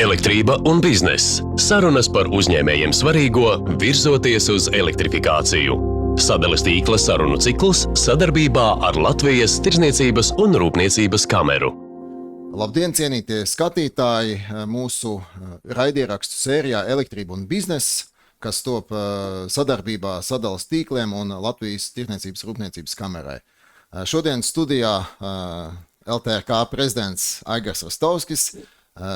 Elektrība un bizness. Sarunas par uzņēmējiem svarīgo, virzoties uz elektrifikāciju. Sadales tīkla sarunu cikls sadarbībā ar Latvijas Tirdzniecības un Rūpniecības kameru. Labdien, cienītie skatītāji! Mūsu raidierakstu sērijā Elektrība un bizness, kas top sadarbībā sadales tīkliem un Latvijas Tirdzniecības Rūpniecības kamerai. Šodien studijā LTRK prezidents Aigars Rastovskis,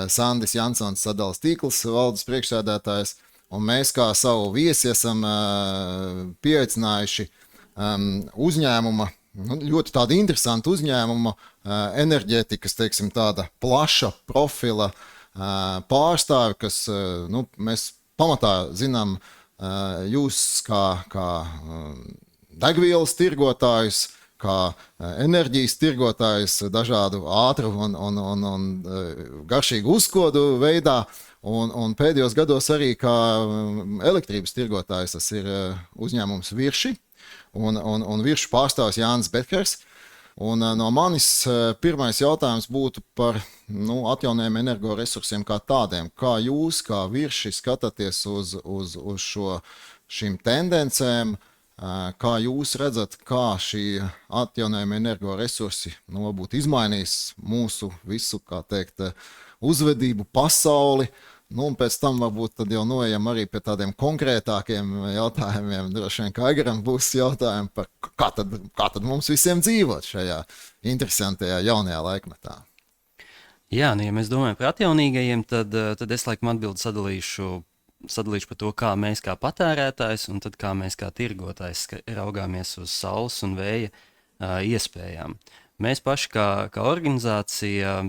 Sandis Jansons, sadales tīkls valdes priekšsēdētājs, un mēs kā savu viesi esam pieaicinājuši uzņēmuma, ļoti tādu interesantu uzņēmumu, enerģētikas, teiksim, tāda plaša profila pārstāvi, kas, mēs pamatā zinām jūs kā degvielas tirgotājus, kā enerģijas tirgotājs dažādu ātru un garšīgu uzkodu veidā, un pēdējos gados arī kā elektrības tirgotājs, tas ir uzņēmums Virši, un Viršu pārstāvs Jānis Betkers. Un no manis pirmais jautājums būtu par atjaunojumiem energoresursiem kā tādiem. Kā jūs, kā Virši, skatāties uz šīm tendencēm? Kā jūs redzat, kā šī atjaunojuma energoresursi būtu izmainījis mūsu visu, kā teikt, uzvedību, pasauli, un pēc tam varbūt tad jau noejam arī pie tādiem konkrētākiem jautājumiem. Droši vien, ka Aigaram būs jautājumi par kā tad mums visiem dzīvot šajā interesantajā jaunajā laikmetā. Jā, ja mēs domājam par atjaunīgajiem, tad es laikam atbildi sadalīšu par to, kā mēs kā patērētājs un tad kā mēs kā tirgotājs raugāmies uz saules un vēja iespējām. Mēs paši kā organizācija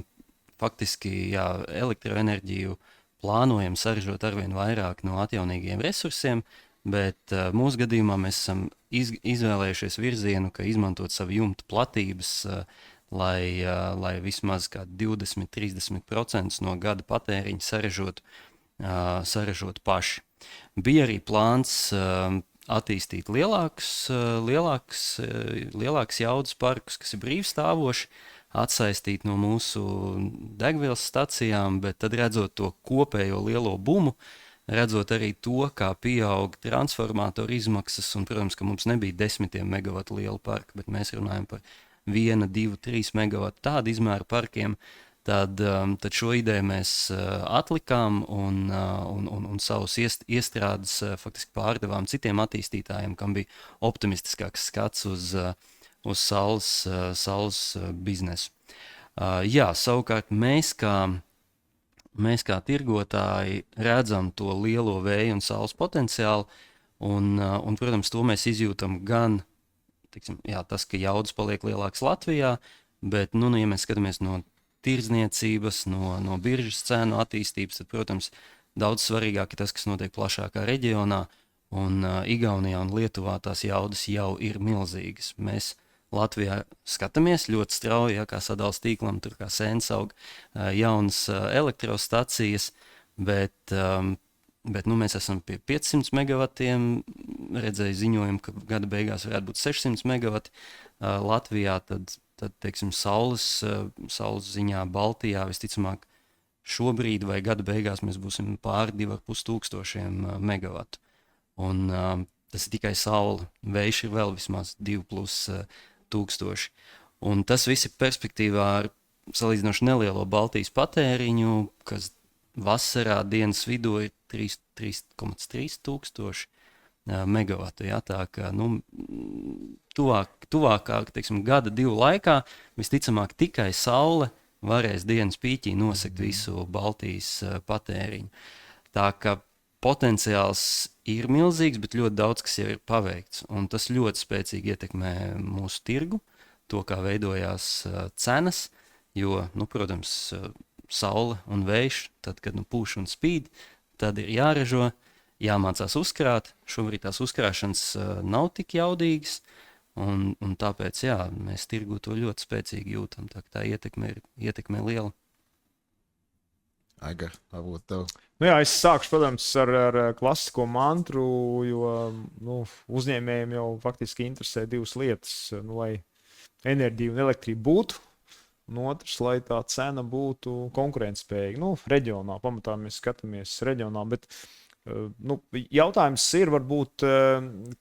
faktiski elektroenerģiju plānojam saražot arvien vairāk no atjaunīgiem resursiem, bet mūsu gadījumā mēs esam izvēlējušies virzienu, ka izmantot savu jumtu platības, lai vismaz kā 20–30% no gada patēriņa saražot paši. Bija arī plāns attīstīt lielāks jaudas parkus, kas ir brīvstāvoši, atsaistīt no mūsu degvielas stacijām, bet tad redzot to kopējo lielo bumu, redzot arī to, kā pieaug transformatoru izmaksas, un, protams, ka mums nebija 10 megavatu lielu parku, bet mēs runājam par 1, 2, 3 megavatu tādu izmēru parkiem, tad šo ideju mēs atlikām un savus iestrādes faktiski pārdevām citiem attīstītājiem, kam bija optimistiskāks skats uz saules biznesu. Savukārt mēs kā tirgotāji redzam to lielo vēju un saules potenciālu, un protams, to mēs izjūtam gan tas, ka jaudas paliek lielāks Latvijā, bet, ja mēs skatāmies no tirdzniecības, no biržas cēnu attīstības, tad, protams, daudz svarīgāk ir tas, kas notiek plašākā reģionā, un Igaunijā un Lietuvā tās jaudas jau ir milzīgas. Mēs Latvijā skatāmies ļoti strauji, kā sadales tīklam, tur kā sēnes aug jaunas elektrostacijas, bet mēs esam pie 500 megavatiem, redzēju ziņojumu, ka gada beigās varētu būt 600 megavati Latvijā, tad teiksim, saules ziņā Baltijā visticamāk šobrīd vai gada beigās mēs būsim pāri 2500 megavatu. Un tas ir tikai saule, vējš ir vēl vismaz 2+1000. Un tas viss ir perspektīvā ar salīdzinoši nelielo Baltijas patēriņu, kas vasarā dienas vidū ir 3,3 tūkstoši megavatu. Tā kā, tuvākā, gada 2 laikā, visticamāk tikai saule varēs dienas pīķī nosegt visu Baltijas patēriņu. Tā kā potenciāls ir milzīgs, bet ļoti daudz, kas jau ir paveikts. Un tas ļoti spēcīgi ietekmē mūsu tirgu, to, kā veidojās cenas, jo, protams, saule un vējš, tad, kad pūš un spīd, tad ir jāražo, jāmācās uzkrāt. Šobrīd tās uzkrāšanas nav tik jaudīgas, un tāpēc, mēs tirgu to ļoti spēcīgi jūtam. Tā ietekme ir liela. Aigar, varbūt tev. Es sākšu, protams, ar klasisko mantru, jo uzņēmējiem jau faktiski interesē divas lietas, lai enerģija un elektrība būtu, un otrs, lai tā cena būtu konkurētspējīga. Nu, reģionā, pamatā mēs skatāmies reģionā, bet jautājums ir, varbūt,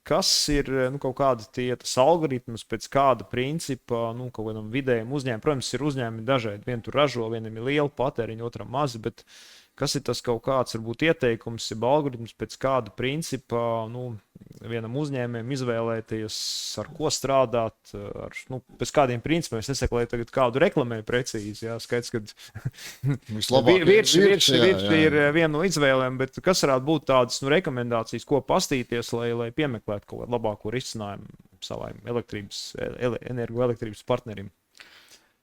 kas ir kaut kādi tas algoritms, pēc kāda principa, kaut kādam vidējam uzņēmumam. Protams, ir uzņēmumi dažādi. Vienu tur ražo, vienam ir liela patēriņa, otram mazi, bet kas ir tas kaut kāds, varbūt, ieteikums, jeb algoritms, pēc kāda principa vienam uzņēmējam izvēlēties, ar ko strādāt, pēc kādiem principiem. Es nesaku, lai tagad kādu reklamēju precīzi, jā, skaidrs, ka virši ir viena no izvēlēm, bet kas varētu būt tādas rekomendācijas, ko pastīties, lai piemeklētu kaut kādu labāko risinājumu savām energoelektrības partnerim?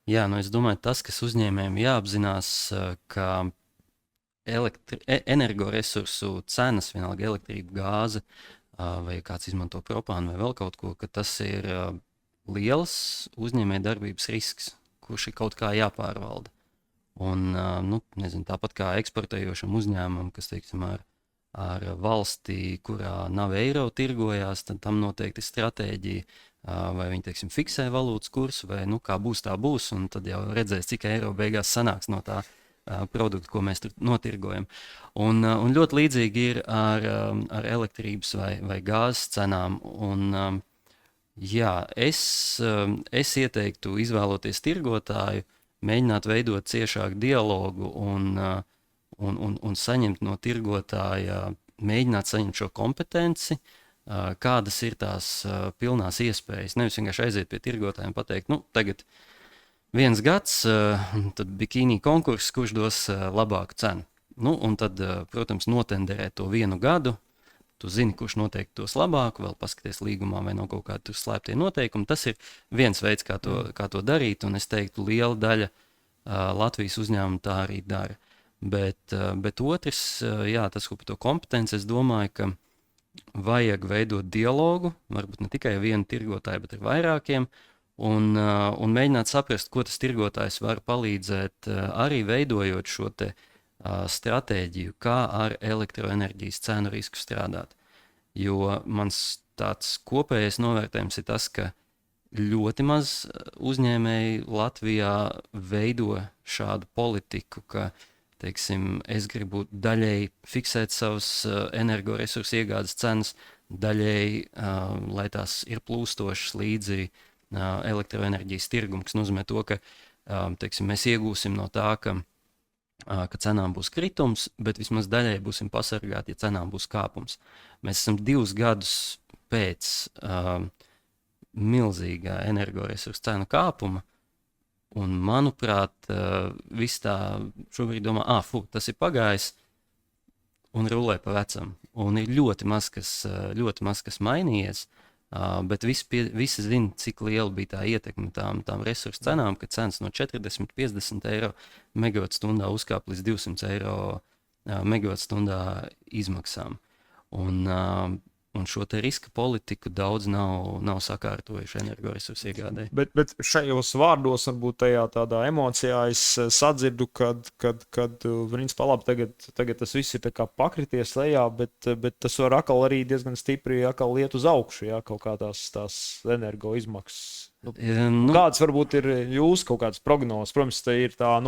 Jā, es domāju, tas, kas uzņēmējiem jāapzinās, ka energoresursu cenas, vienalga elektrība, gāze, vai kāds izmanto propānu vai vēl kaut ko, ka tas ir liels uzņēmējdarbības risks, kurš ir kaut kā jāpārvalda. Un, nezinu, tāpat kā eksportējošam uzņēmumam, kas, teiksim, ar valstī, kurā nav eiro tirgojās, tad tam noteikti ir stratēģija, vai viņi, teiksim, fiksē valūtas kursu, vai, kā būs, tā būs, un tad jau redzēs, cik eiro beigās sanāks no tā produktu, ko mēs tur notirgojam. Un ļoti līdzīgi ir ar elektrības vai gāzes cenām. Un, jā, es ieteiktu, izvēloties tirgotāju, mēģināt veidot ciešāku dialogu un saņemt no tirgotāja, mēģināt saņemt šo kompetenci, kādas ir tās pilnās iespējas. Nevis vienkārši aiziet pie tirgotāja un pateikt, tagad 1 gads, tad bikīnī konkurss, kurš dos labāku cenu. Un tad, protams, notenderēt to 1 gadu. Tu zini, kurš noteikti dos labāku, vēl paskaties līgumā, vai nav kaut kādi slēptie noteikumi. Tas ir viens veids, kā to darīt, un es teiktu, liela daļa Latvijas uzņēmumu tā arī dara. Bet otrs, jā, tas, ko par to kompetenci, es domāju, ka vajag veidot dialogu, varbūt ne tikai ar vienu tirgotāju, bet ar vairākiem, un mēģināt saprast, ko tas tirgotājs var palīdzēt, arī veidojot šo te stratēģiju, kā ar elektroenerģijas cenu risku strādāt. Jo mans tāds kopējais novērtējums ir tas, ka ļoti maz uzņēmēji Latvijā veido šādu politiku, ka, teiksim, es gribu daļēji fiksēt savus energoresursu iegādes cenas, daļēji, lai tās ir plūstošas līdzi elektroenerģijas tirgumu, kas nozīmē to, ka, teiksim, mēs iegūsim no tā, ka cenām būs kritums, bet vismaz daļai būsim pasargāti, ja cenām būs kāpums. Mēs esam 2 gadus pēc milzīgā energoresursu cenu kāpuma, un, manuprāt, viss tā šobrīd domā, tas ir pagājis, un rulē pa vecam. Un ir ļoti maz, kas mainījies, bet visi zina, cik liela bija tā ietekme tām resursu cenām, ka cenas no 40–50 eiro megavatstundā uzkāp līdz 200 eiro megavatstundā izmaksām. Un šo te riska politiku daudz nav sakārtojuši energoresursu iegādē. Bet šajos vārdos, varbūt tajā tādā emocijā, es sadzirdu, kad principā labi, tagad tas viss ir tā kā pakrities lejā, bet tas var atkal arī diezgan stipri liet uz augšu, jā, kaut kā tās energo izmaksas. Kādas varbūt ir jūsu kaut kādas prognozes? Protams, tā ir tā,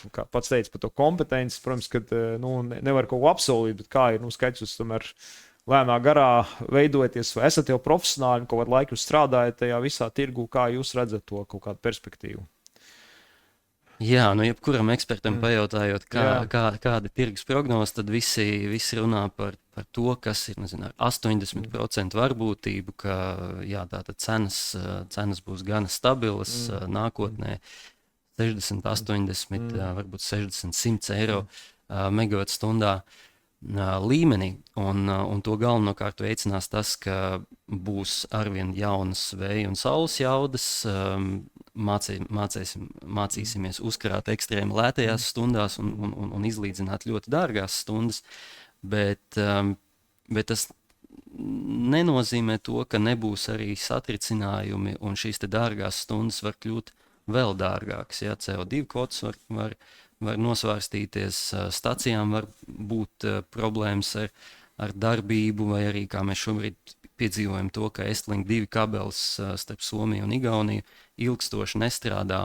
kā pats teica par to kompetenci, protams, ka nevar kaut ko apsolīt, bet kā ir, skaidrs, jūs tomēr lēnā garā veidojaties, vai esat jau profesionāli, kaut kādu laiku strādājat tajā visā tirgu, kā jūs redzat to kaut kādu perspektīvu? Jā, jebkuram ekspertam pajautājot, kāda tirgus prognoze, tad visi runā par to, kas ir, nezinu, ar 80% varbūtību, ka jā, tātad cenas būs gana stabilas nākotnē, 60, 80, varbūt 60, 100 eiro megavatstundā līmenī, un to galvenokārt veicinās tas, ka būs arvien jaunas vēja un saules jaudas, mācīsimies uzkrāt ekstrēmi lētajās stundās un izlīdzināt ļoti dārgās stundas, bet tas nenozīmē to, ka nebūs arī satricinājumi, un šīs te dārgās stundas var kļūt vēl dārgākas. Ja? CO2 kvotas var nosvērstīties, stacijām var būt problēmas ar darbību, vai arī, kā mēs šobrīd piedzīvojam to, ka Estlink 2 kabelis starp Somiju un Igauniju ilgstoši nestrādā.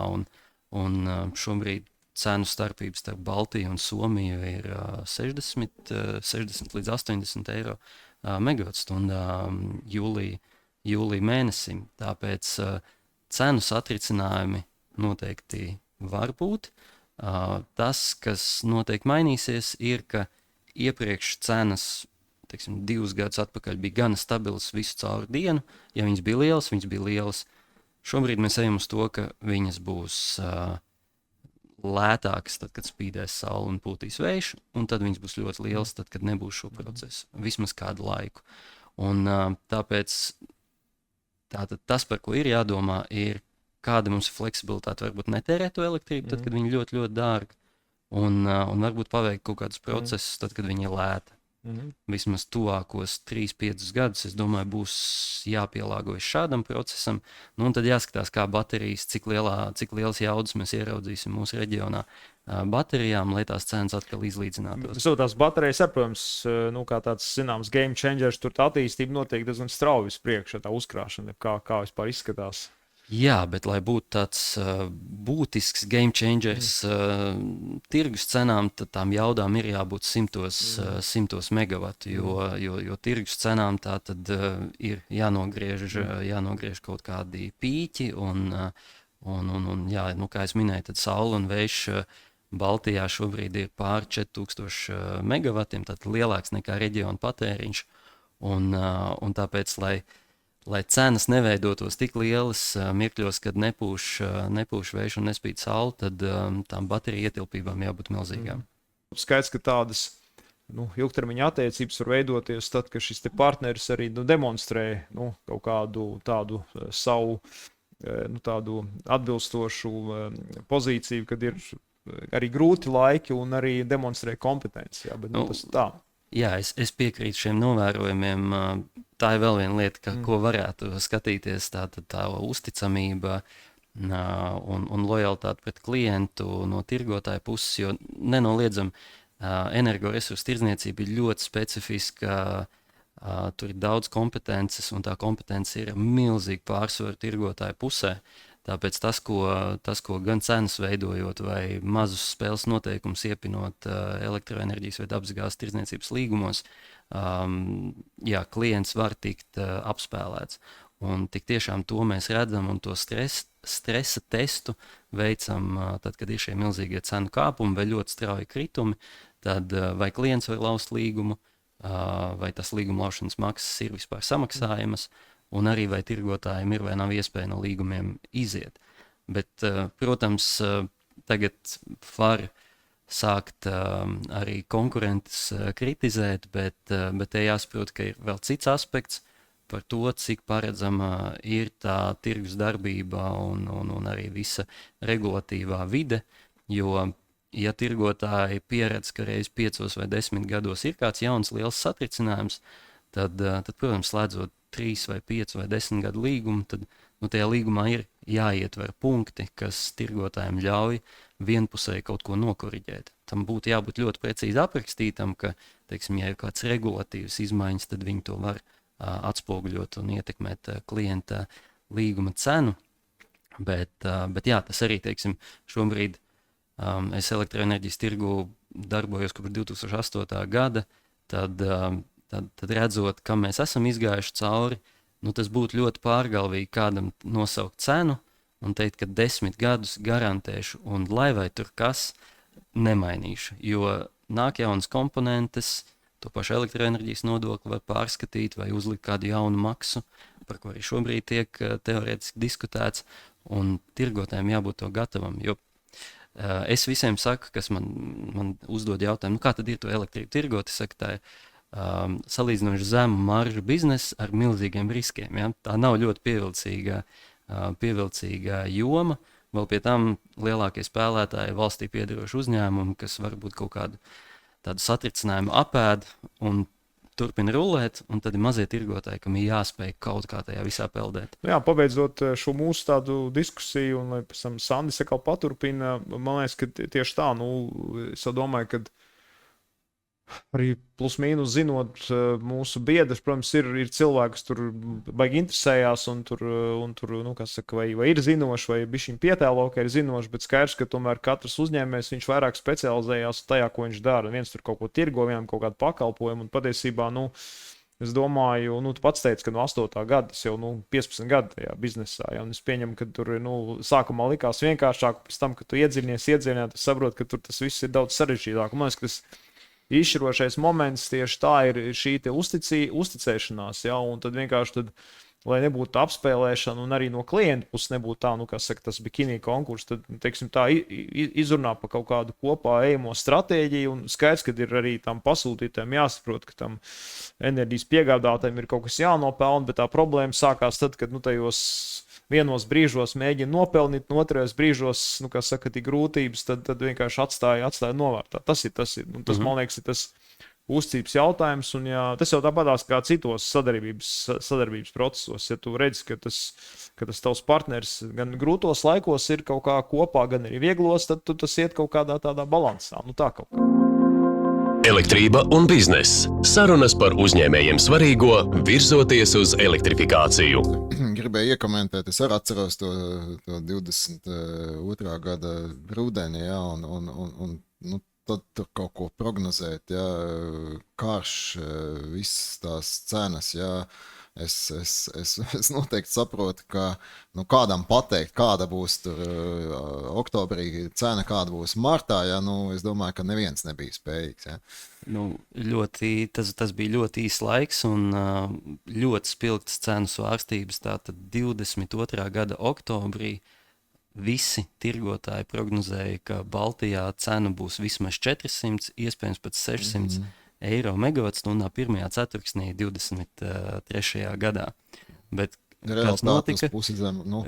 Un šobrīd cenu starpības starp Baltiju un Somiju ir 60 līdz 80 eiro megawatstundā jūlija mēnesim. Tāpēc cenu satricinājumi noteikti var būt. Tas, kas noteikti mainīsies, ir, ka iepriekš cenas, teiksim, 2 gadus atpakaļ bija gana stabilas visu caur dienu. Ja viņas bija lielas. Šobrīd mēs ejam uz to, ka viņas būs lētākas, tad, kad spīdēs saule un pūtīs vējš, un tad viņas būs ļoti lielas, tad, kad nebūs šo procesu, vismaz kādu laiku. Un tāpēc tas, par ko ir jādomā, ir, kāda mums ir fleksibilitāte, varbūt netērēt to elektrību, tad, kad viņi ļoti, ļoti dārgi, un varbūt paveikt kaut kādus procesus, tad, kad viņi ir lēti. Vismaz tuvākos 3-5 gadus, es domāju, būs jāpielāgojas šādam procesam. Nu, un tad jāskatās, kā baterijas, cik lielas jaudas mēs ieraudzīsim mūsu reģionā baterijām, lai tās cenas atkal izlīdzinātos. Tās baterijas, protams, kā tāds zināms game changers, tur tā attīstība notiek diezgan strauji uz priekšu, tā uzkrāšana, kā vispār izskatās. Jā, bet lai būtu tāds būtisks game changers tirgus cenām, tad tām jaudām ir jābūt 100 megawatu, jo tirgus cenām tā tad ir jānogriež kaut kādi pīķi, un jā, kā es minēju, tad saule un vējš Baltijā šobrīd ir pār 4000 megavatiem, tad lielāks nekā reģiona patēriņš, un tāpēc, lai cenas neveidotos tik lielas mirkļos, kad nepūš vējš un nespīd saule, tad tām bateriju ietilpībām jābūt milzīgām. Skaidrs, ka tādas ilgtermiņa attiecības var veidoties tad, kad šis partneris arī demonstrē kaut kādu tādu savu tādu atbilstošu pozīciju, kad ir arī grūti laiki un arī demonstrē kompetenci. Jā, bet, tas tā. Jā, es piekrītu šiem novērojumiem. Tā ir vēl viena lieta, ko varētu skatīties, tā uzticamība un lojalitāte pret klientu no tirgotāja puses, jo nenoliedzam energoresursu tirdzniecība ir ļoti specifiska, tur ir daudz kompetences, un tā kompetence ir milzīgi pārsvaru tirgotāja pusē. Tāpēc tas, ko gan cenas veidojot vai mazus spēles noteikumus iepinot elektroenerģijas vai dabasgāzes tirdzniecības līgumos, klients var tikt apspēlēts. Un tik tiešām to mēs redzam, un to stresa testu veicam, tad, kad ir šie milzīgie cenu kāpumi vai ļoti strauji kritumi, tad vai klients var laust līgumu, vai tas līguma laušanas maksas ir vispār samaksājamas, un arī vai tirgotājiem ir vai nav iespēja no līgumiem iziet. Bet, protams, tagad var sākt arī konkurentus kritizēt, bet te jāsaprot, ka ir vēl cits aspekts par to, cik paredzama ir tā tirgus darbība un arī visa regulatīvā vide, jo, ja tirgotāji pieredz, ka reiz 5 vai 10 gados ir kāds jauns liels satricinājums, tad protams, slēdzot 3 vai 5 vai 10 gadu līgumu, tad tajā līgumā ir jāietver punkti, kas tirgotājiem ļauj vienpusēji kaut ko nokoriģēt. Tam būtu jābūt ļoti precīzi aprakstītam, ka, teiksim, ja ir kāds regulatīvs izmaiņas, tad viņi to var atspoguļot un ietekmēt klienta līguma cenu. Bet jā, tas arī, teiksim, šobrīd es elektroenerģijas tirgu darbojos kopš 2008. gada, tad redzot, kam mēs esam izgājuši cauri, tas būtu ļoti pārgalvīgi kādam nosaukt cenu un teikt, ka 10 gadus garantēšu un lai vai tur kas nemainīšu. Jo nāk jaunas komponentes, to pašu elektroenerģijas nodokli var pārskatīt vai uzlikt kādu jaunu maksu, par ko arī šobrīd tiek teorētiski diskutēts, un tirgotājiem jābūt to gatavam. Jo es visiem saku, kas man uzdod jautājumu, kā tad ir to elektrību tirgot, es saku, tā ir salīdzinoši zemu maržu biznesa ar milzīgiem riskiem. Ja? Tā nav ļoti pievilcīga joma. Vēl pie tam lielākie spēlētāji valstī piederoši uzņēmumi, kas varbūt kaut kādu tādu satricinājumu apēd un turpina rulēt, un tad ir mazie tirgotāji, kam ir jāspēj kaut kā tajā visā peldēt. Jā, pabeidzot šo mūsu tādu diskusiju, un lai pēc tam Sandis atkal paturpina, man liekas, ka tieši tā, es domāju, ka arī plus mīnus zinot mūsu biedrus, protams, ir cilvēki, kas tur baigi interesējās un tur nu, saka, vai ir zinoši, vai bišķiņ pietēlo, ka ir zinoši, bet skaidrs, ka tomēr katrs uzņēmējs, viņš vairāk specializējās tajā, ko viņš dara. Viens tur kaut ko tirgo, vienam kaut kādu pakalpojumu, un patiesībā, nu, es domāju, nu, tu pats teici, ka no 8. gada tas jau 15 gadi tajā biznesā. Ja? Un es pieņemu, ka tur sākumā likās vienkāršāk, pēc tam, kad tu iedziļinies, tu saproti, ka tur tas viss ir daudz sarežģītāk. Man liekas, ka tas izšķirošais moments tieši tā ir šī uzticēšanās. Ja? Un tad vienkārši, lai nebūtu apspēlēšana, un arī no klienta puses nebūtu tā, nu, kā saka, tas bikini konkurss, tad, teiksim, tā izrunā pa kaut kādu kopā ejamo stratēģiju, un skaidrs, ka ir arī tam pasūtītājiem jāsaprot, ka tam enerģijas piegādātājiem ir kaut kas jānopelna, bet tā problēma sākās tad, kad, nu, tajos vienos brīžos mēģina nopelnīt, no otrajos brīžos, nu, kā saka, tik grūtības, tad vienkārši atstāja novārtā. Tas ir. Un tas, man liekas, ir tas uzticības jautājums, un tas jau tāpatās kā citos sadarbības procesos. Ja tu redzi, ka tas tavs partneris gan grūtos laikos ir kaut kā kopā, gan arī vieglos, tad tas iet kaut kādā tādā balansā. Nu, tā kaut kā. Elektrība un bizness. Sarunas par uzņēmējiem svarīgo, virzoties uz elektrifikāciju. Gribēju iekomentēt, es arī atceros to 22. gada rudeni, ja, un nu, tad tur kaut ko prognozēt, ja, karš, visas tās cenas, ja. Es noteikti saprotu, ka nu, kādam pateikt, kāda būs tur oktobrī cena, kāda būs martā, ja, nu, es domāju, ka neviens nebija spējīgs. Ja. Nu, tas bija ļoti īs laiks un ļoti spilgtas cenu svārstības. Tātad 22. gada oktobrī visi tirgotāji prognozēja, ka Baltijā cena būs vismaz 400, iespējams pat 600 eiro megavatstundā pirmajā ceturksnī 23. gadā. Bet kas notika? Pusi zem, nu,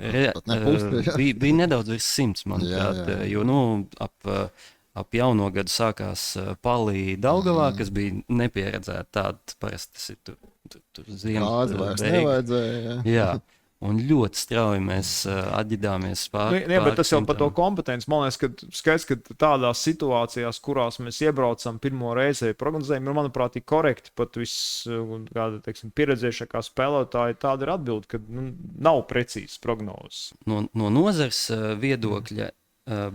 bija nedaudz virs 100, manuprāt, jo nu, ap jauno gadu sākās Palī Daugavā, kas bija nepieredzēta. Tāda parasti tas ir tur ziemas. Gāzi vairs nevajadzēja. Jā. Un ļoti strauji mēs atģidāmies pār. Bet tas jau par to kompetenci. Man liekas, ka skaidrs, ka tādās situācijās, kurās mēs iebraucam pirmo reizi prognozējumu, manuprāt, ir korekti pat kāda, teiksim, pieredzējušākā spēlētāja. Tāda ir atbilde, ka nav precīzas prognozes. No nozars viedokļa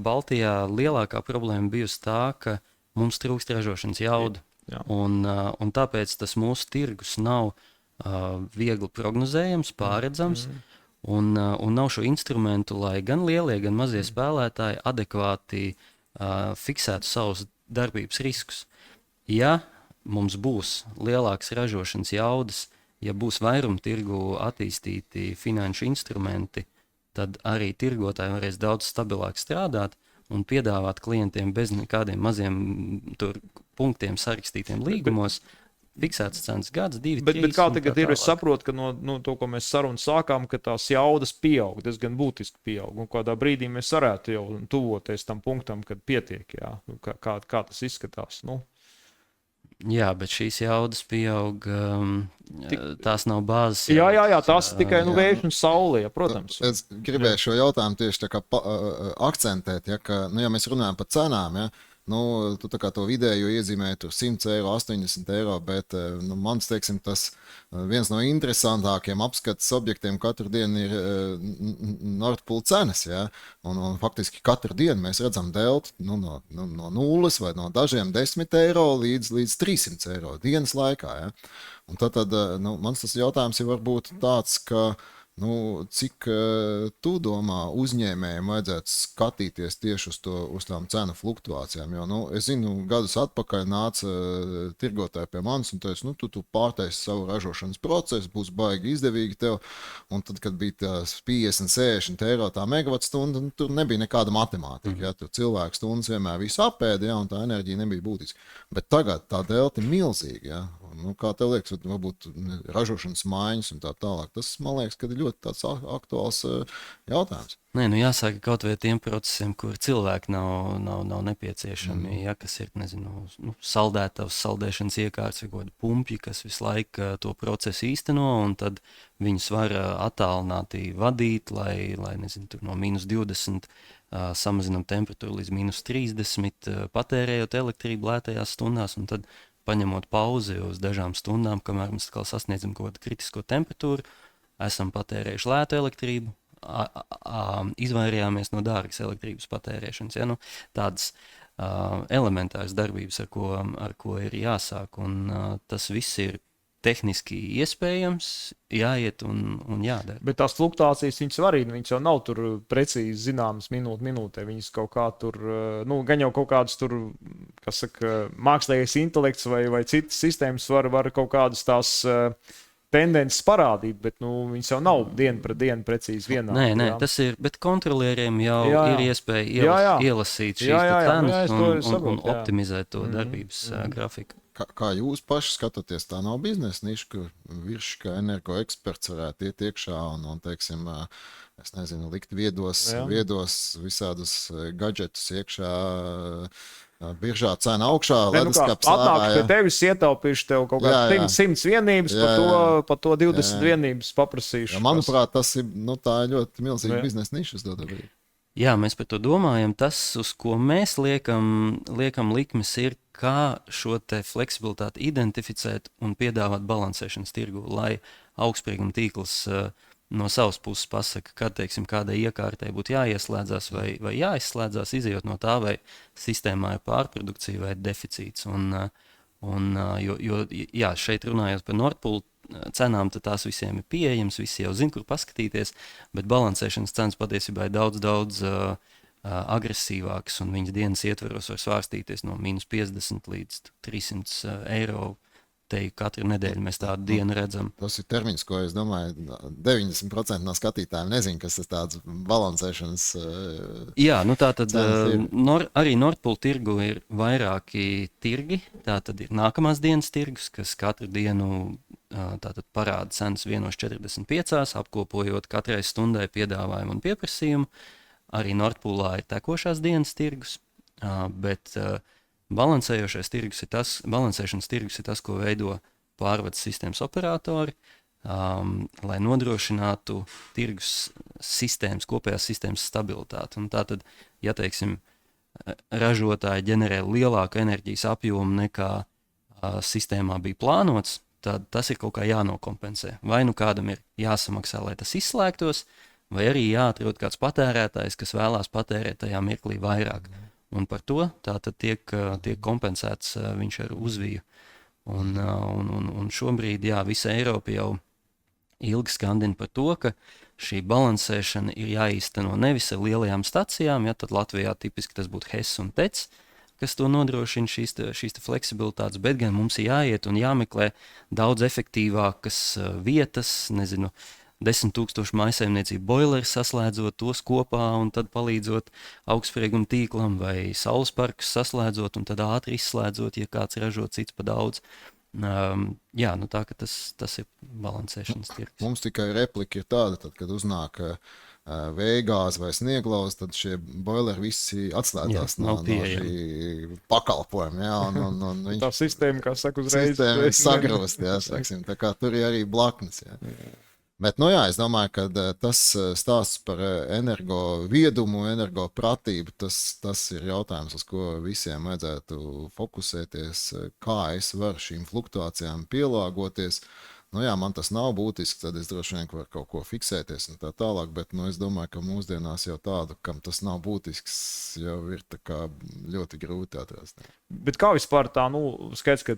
Baltijā lielākā problēma bijusi tā, ka mums trūkst ražošanas jauda. Un tāpēc tas mūsu tirgus nav viegli prognozējams, pārredzams, un nav šo instrumentu, lai gan lielie, gan mazie spēlētāji adekvāti fiksētu savus darbības riskus. Ja mums būs lielāks ražošanas jaudas, ja būs vairumtirgu attīstīti finanšu instrumenti, tad arī tirgotāji varēs daudz stabilāk strādāt un piedāvāt klientiem bez nekādiem maziem punktiem sarakstītiem līgumos fiksētas cenas gads, 2, 3. Bet kā tagad ir? Es saprotu, ka no to, ko mēs sarunu sākām, ka tās jaudas pieaug, diezgan būtiski pieaug. Un kādā brīdī mēs varētu jau tuvoties tam punktam, kad pietiek. Jā. Kā tas izskatās? Nu. Jā, bet šīs jaudas pieaug, tās nav bāzes. Jā, tās ir tikai vējš un saule, ja, protams. Es gribēju šo jautājumu tieši tā kā akcentēt, ja, ka, nu, ja mēs runājam par cenām, ja, nu, tu tā kā to vidēju iezīmēji tur 100 eiro, 80 eiro, bet nu, mans, teiksim, tas viens no interesantākiem apskates objektiem katru dienu ir Nord Pool cenas, ja? Un faktiski katru dienu mēs redzam deltu no nulles vai no dažiem 10 eiro līdz 300 eiro dienas laikā. Ja? Un tad nu, mans tas jautājums ir varbūt tāds, ka nu, cik tu domā uzņēmējiem vajadzētu skatīties tieši uz tām cenu fluktuācijām? Jo, nu, es zinu, gadus atpakaļ nāca tirgotāji pie manis un teica, nu, tu pārtaisi savu ražošanas procesu, būs baigi izdevīgi tev. Un tad, kad bija tās 50, 60 eiro tā megavatstunda, nu, tur nebija nekāda matemātika. Ja? Tur cilvēku stundas vienmēr visu apēda, ja? Un tā enerģija nebija būtiska. Bet tagad tā delta ir milzīga. Ja? Nu, kā tev liekas, varbūt ražošanas maiņas un tā tālāk. Tas, man liekas, ka ir ļoti tāds aktuāls jautājums. Nē, nu jāsaka kaut vai tiem procesiem, kur cilvēki nav nepieciešami, ja, kas ir, nezinu, saldētavas, saldēšanas iekārtas vai kādi pumpji, kas visu laiku to procesu īsteno, un tad viņus var attālināti vadīt, lai nezinu, tur no -20 samazinam temperatūru līdz -30, patērējot elektrību lētajās stundās, un tad paņemot pauzi uz dažām stundām, kamēr mēs atkal sasniedzam kaut kādu kritisko temperatūru, esam patērējuši lētu elektrību, izvairījāmies no dārgas elektrības patērēšanas. Ja? Nu, tādas elementāras darbības, ar ko ir jāsāk, un tas viss ir tehniski iespējams, jāiet un jādara. Bet tās fluktuācijas viņas var arī, viņas jau nav tur precīzi zināmas minūtē. Viņas kaut kā tur, gan jau kaut kādas tur, kas saka, mākslīgais intelekts vai citas sistēmas var kaut kādas tās tendences parādīt, bet viņas jau nav dienu pret dienu precīzi vienādi. Nē, tas ir, bet kontrolieriem jau ir iespēja ielasīt šīs cenas un optimizēt to darbības grafiku. Kā jūs paši skatāties, tā nav biznesa niša, kur kā energoeksperts varētu iet iekšā un teiksim, es nezinu, likt viedos visādus gadžetus iekšā, biržā cena augšā, leduskapis ārā. Atnākšu pie tevis, ietaupīšu tev kaut kādā 100 vienības, par to 20 vienības paprasīšu. Manuprāt, tas ir, tā ir ļoti milzīga biznesa niša, es dodu brīdi. Jā, mēs par to domājam. Tas, uz ko mēs liekam likmes, ir, kā šo te fleksibilitāti identificēt un piedāvāt balansēšanas tirgu, lai augstsprieguma tīkls no savas puses pasaka, kad, teiksim, kādai iekārtai būtu jāieslēdzās vai jāizslēdzās, izejot no tā, vai sistēmā ir pārprodukcija vai deficīts. Jo šeit runājot par Nord Pool cenām, tad tās visiem ir pieejamas, visi jau zina, kur paskatīties, bet balansēšanas cenas patiesībā ir daudz agresīvākas, un viņas dienas ietveros var svārstīties no -50 līdz 300 eiro. Te katru nedēļu mēs tādu dienu redzam. Tas ir termins, ko es domāju, 90% no skatītājiem nezinu, kas tas tāds balansēšanas. Jā, tātad arī Nord Pool tirgu ir vairāki tirgi. Tātad ir nākamās dienas tirgus, kas katru dienu tātad parāda cenas 1,45, apkopojot katrai stundai piedāvājumu un pieprasījumu. Arī Nord Poolā ir tekošās dienas tirgus, bet balansējošais tirgus ir balansēšanas tirgus ir tas, ko veido pārvades sistēmas operatori, lai nodrošinātu tirgus sistēmas, kopējās sistēmas stabilitāti. Un tātad, ja teiksim, ražotāji ģenerē lielāku enerģijas apjomu nekā sistēmā bija plānots, tad tas ir kaut kā jānokompensē. Vai kādam ir jāsamaksā, lai tas izslēgtos, vai arī jāatrod kāds patērētājs, kas vēlās patērēt tajā mirklī vairāk. Un par to tātad tiek kompensēts viņš ar uzviju. Un šobrīd, visa Eiropa jau ilgi skandina par to, ka šī balansēšana ir jāīsteno nevis ar lielajām stacijām, tad Latvijā tipiski tas būtu HES un TEC, kas to nodrošina šīs fleksibilitātes, bet gan mums ir jāiet un jāmeklē daudz efektīvākas vietas, 10,000 mājsaimniecību boileri saslēdzot tos kopā un tad palīdzot augstsprieguma tīklam vai saules parkus saslēdzot un tad ātri izslēdzot, ja kāds ražo cits pa daudz. Tā ka tas ir balansēšanas tirgus. Mums tikai replika ir tāda, tad, kad uznāk vējgāze vai snieglauz, tad šie boileri visi atslēdzās no šī pakalpojuma. Tā sistēma, kā saka, uzreiz sagrūst, tā kā tur ir arī blaknes. Bet, es domāju, ka tas stāsts par energo viedumu, energo pratību, tas ir jautājums, uz ko visiem vajadzētu fokusēties, kā es varu šīm fluktuācijām pielāgoties. Man tas nav būtiski, tad es droši vien varu kaut ko fiksēties un tā tālāk, bet es domāju, ka mūsdienās jau tādu, kam tas nav būtisks, jau ir tā kā ļoti grūti atrast. Bet kā vispār tā, skaidrs, ka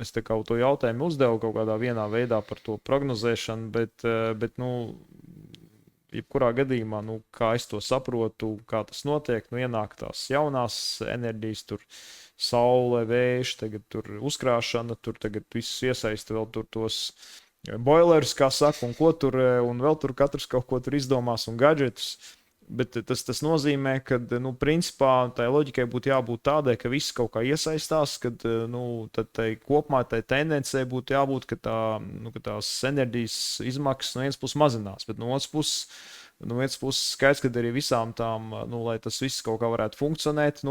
es te kaut to jautājumu uzdevu kaut kādā vienā veidā par to prognozēšanu, bet jebkurā gadījumā, kā es to saprotu, kā tas notiek, ienāk tās jaunās enerģijas, tur saule, vējš, tagad tur uzkrāšana, tur tagad visus iesaista vēl tur tos boilerus, kā saka, un ko tur, un vēl tur katrs kaut ko tur izdomās un gadžetus. Bet tas nozīmē, ka, principā, tai loģikai būtu jābūt tādai, ka viss kaut kā iesaistās, kad, tad kopumā tai tendencei būtu jābūt, ka tās enerģijas izmaksas no vienas puses mazinās, bet no otras puses skaidrs, ka arī visām tām, lai tas viss kaut kā varētu funkcionēt,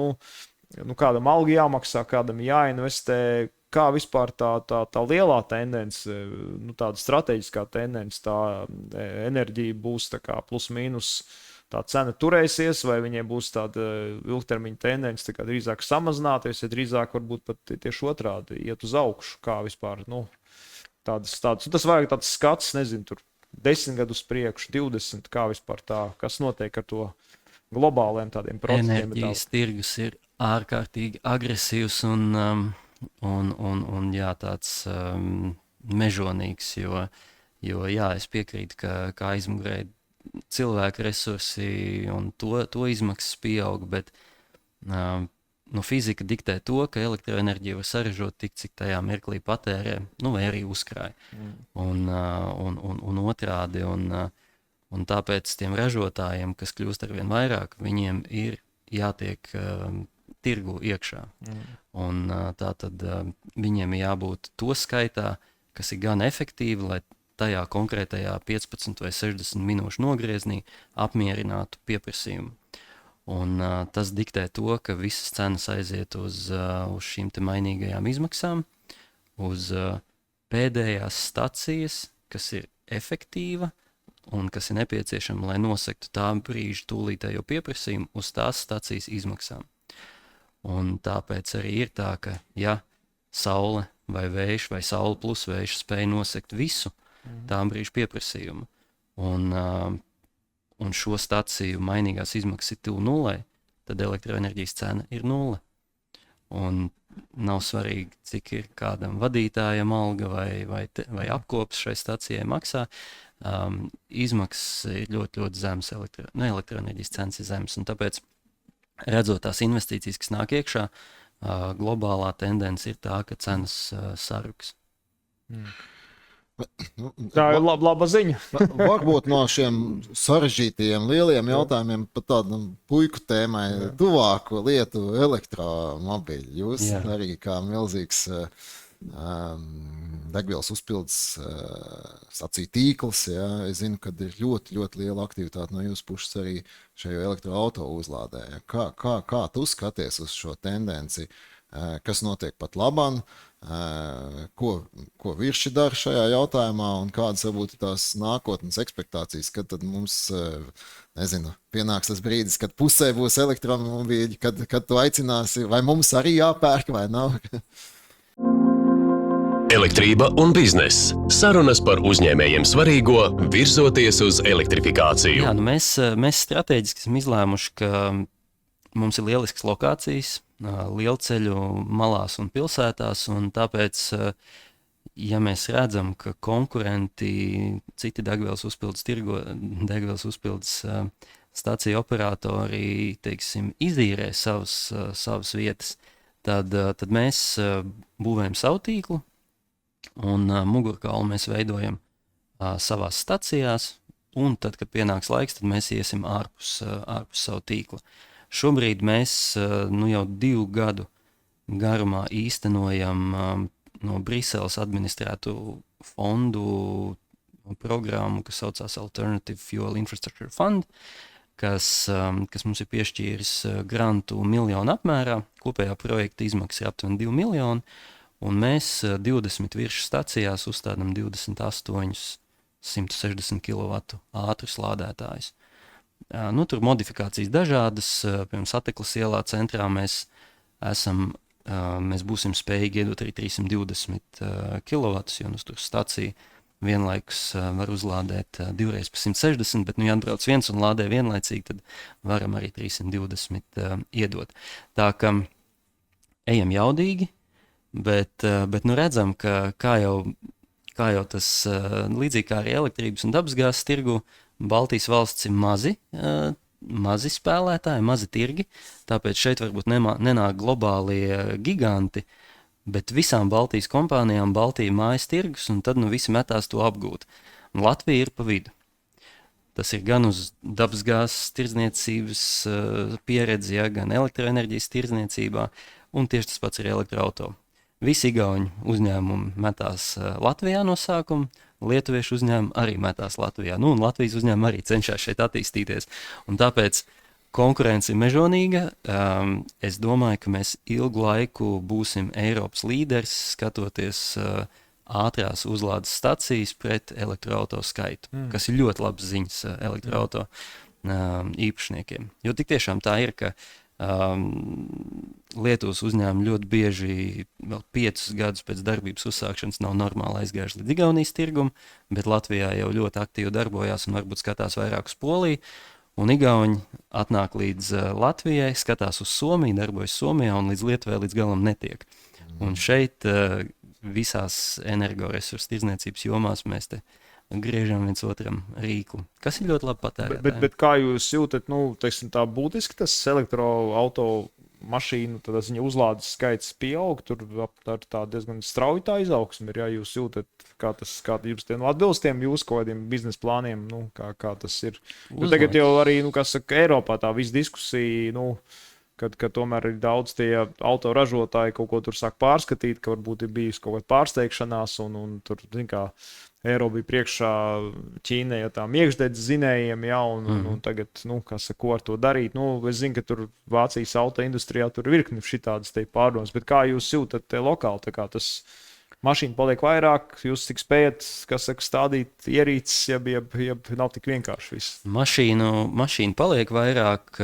kādam alga jāmaksā, kādam jāinvestē, kā vispār tā lielā tendence, tāda strateģiskā tendence, tā enerģija būs tā kā plus mīnus tā cena turēsies, vai viņiem būs tāda ilgtermiņa tendence tā kā drīzāk samazināties, vai drīzāk varbūt pat tieši otrādi iet uz augšu, kā vispār, tādas. Tas vajag tāds skats, nezinu, tur 10 gadu uz priekšu, 20, kā vispār tā, kas notiek ar to globāliem tādiem procesiem. Enerģijas tirgus ir ārkārtīgi agresīvs un jā, tāds mežonīgs, jo jā, es piekrītu, ka aizmugurē cilvēku resursi un to izmaksas pieaug, bet fizika diktē to, ka elektroenerģija var saražot tik, cik tajā mirklī patērē, vai arī uzkrāj. Un otrādi, un tāpēc tiem ražotājiem, kas kļūst arvien vairāk, viņiem ir jātiek tirgu iekšā. Un tātad viņiem jābūt to skaitā, kas ir gan efektīvi, lai tajā konkrētajā 15 vai 60 minūšu nogrieznī apmierinātu pieprasījumu. Un tas diktē to, ka visas cenas aiziet uz šīm te mainīgajām izmaksām, uz pēdējās stacijas, kas ir efektīva un kas ir nepieciešama, lai nosektu tā brīža tūlītējo pieprasījumu uz tās stacijas izmaksām. Un tāpēc arī ir tā, ka ja saule vai vējš vai saule plus vējš spēj nosekt visu tā brīža pieprasījumu, un šo staciju mainīgās izmaksas ir tuvu nulai, tad elektroenerģijas cena ir nulle. Un nav svarīgi, cik ir kādam vadītājam alga vai apkops šai stacijai maksā. Izmaksas ir ļoti, ļoti zemes, elektroenerģijas cenas ir zemes. Un tāpēc, redzot tās investīcijas, kas nāk iekšā, globālā tendence ir tā, ka cenas saruks. Tā ir laba ziņa. Varbūt no šiem sarežģītajiem lieliem jautājumiem par tādu puiku tēmai tuvāko lietu elektromobīļi. Jūs arī kā milzīgs degvielas uzpildes staciju tīkls, es zinu, ka ir ļoti, ļoti liela aktivitāte no jūsu puses arī šajā elektroauto uzlādē. Kā tu skaties uz šo tendenci? Kas notiek pat labāk, ko Virši dara šajā jautājumā un kādas varbūt tās nākotnes ekspektācijas, kad tad mums, pienāks tas brīdis, kad pusē būs elektromobīļi, kad tu aicināsi, vai mums arī jāpērk vai nav? Elektrība un bizness. Sarunas par uzņēmējiem svarīgo, virzoties uz elektrifikāciju. Jā, mēs strateģiski esam izlēmuši, ka mums ir lielisks lokācijas, lielceļu malās un pilsētās, un tāpēc, ja mēs redzam, ka konkurenti, citi degvielas uzpildes staciju operatori, teiksim, izīrē savas vietas, tad mēs būvējam savu tīklu, un mugurkaulu mēs veidojam savās stacijās, un tad, kad pienāks laiks, tad mēs iesim ārpus savu tīklu. Šobrīd mēs jau 2 gadu garumā īstenojam no Briseles administrētu fondu programmu, kas saucās Alternative Fuel Infrastructure Fund, kas mums ir piešķīris grantu 1 miljonu apmērā. Kopējā projekta izmaksa ir aptuveni 2 miljoni, un mēs 20 virsmas stacijās uzstādām 28 160 kW ātrus lādētājus. Tur modifikācijas dažādas, piemēram, Sateklas ielā centrā mēs būsim spējīgi iedot arī 320 kW, jo tur stacija vienlaikus var uzlādēt 2 x 160, bet, ja atbrauc viens un lādē vienlaicīgi, tad varam arī 320 iedot. Tā ka ejam jaudīgi, bet redzam, ka kā jau tas līdzīgi kā arī elektrības un dabasgāzes tirgu, Baltijas valsts ir mazi spēlētāji, mazi tirgi, tāpēc šeit varbūt nenāk globālie giganti, bet visām Baltijas kompānijām Baltija mājas tirgus, un tad visi metās to apgūt. Un Latvija ir pa vidu. Tas ir gan uz dabasgāzes tirdzniecības pieredzi, gan elektroenerģijas tirdzniecībā, un tieši tas pats ir elektroauto. Visi igauņu uzņēmumi metās Latvijā no sākuma, lietuviešu uzņēmumi arī metās Latvijā. Un Latvijas uzņēmumi arī cenšas šeit attīstīties. Un tāpēc konkurence ir mežonīga. Es domāju, ka mēs ilgu laiku būsim Eiropas līderis, skatoties ātrās uzlādes stacijas pret elektroauto skaitu, kas ir ļoti labas ziņas elektroauto. īpašniekiem. Jo tik tiešām tā ir, ka Lietuvas uzņēmumi ļoti bieži vēl 5 gadus pēc darbības uzsākšanas nav normāli aizgājuši līdz Igaunijas tirgum, bet Latvijā jau ļoti aktīvi darbojās un varbūt skatās vairāk uz Poliju. Un Igauni atnāk līdz Latvijai, skatās uz Somiju, darbojas Somijā un līdz Lietuvai līdz galam netiek. Un šeit visās energoresursu tirdzniecības jomās mēs te griežam viens otram rīklu, kas ir ļoti labi patērētājiem. Bet kā jūs jūtat, teiksim, tā būtiski tas elektroautomašīnu uzlādes skaits pieaug, tur tā diezgan strauji tā izaugsme ir, ja jūs jūtat, kā jums atbilst tiem jūsu kaut kādiem biznesa plāniem, kā tas ir. Jo tagad jau arī, kā saka, Eiropā tā visa diskusija, kad tomēr ir daudz tie autoražotāji kaut ko tur sāk pārskatīt, ka varbūt ir bijusi kaut kāda pārsteigšanās, un tur, zin kā, Eiropa bija priekšā Ķīnai ar tām iekšdedzes zinējiem, ja, un tagad, ko ar to darīt. Es zinu, ka tur Vācijas autoindustrijā tur virkni šitādas te pārdomas, bet kā jūs jūtat te lokāli, tā kā tas mašīna paliek vairāk, jūs cik spējat, stādīt ierīces, ja nav tik vienkārši viss? Mašīna paliek vairāk,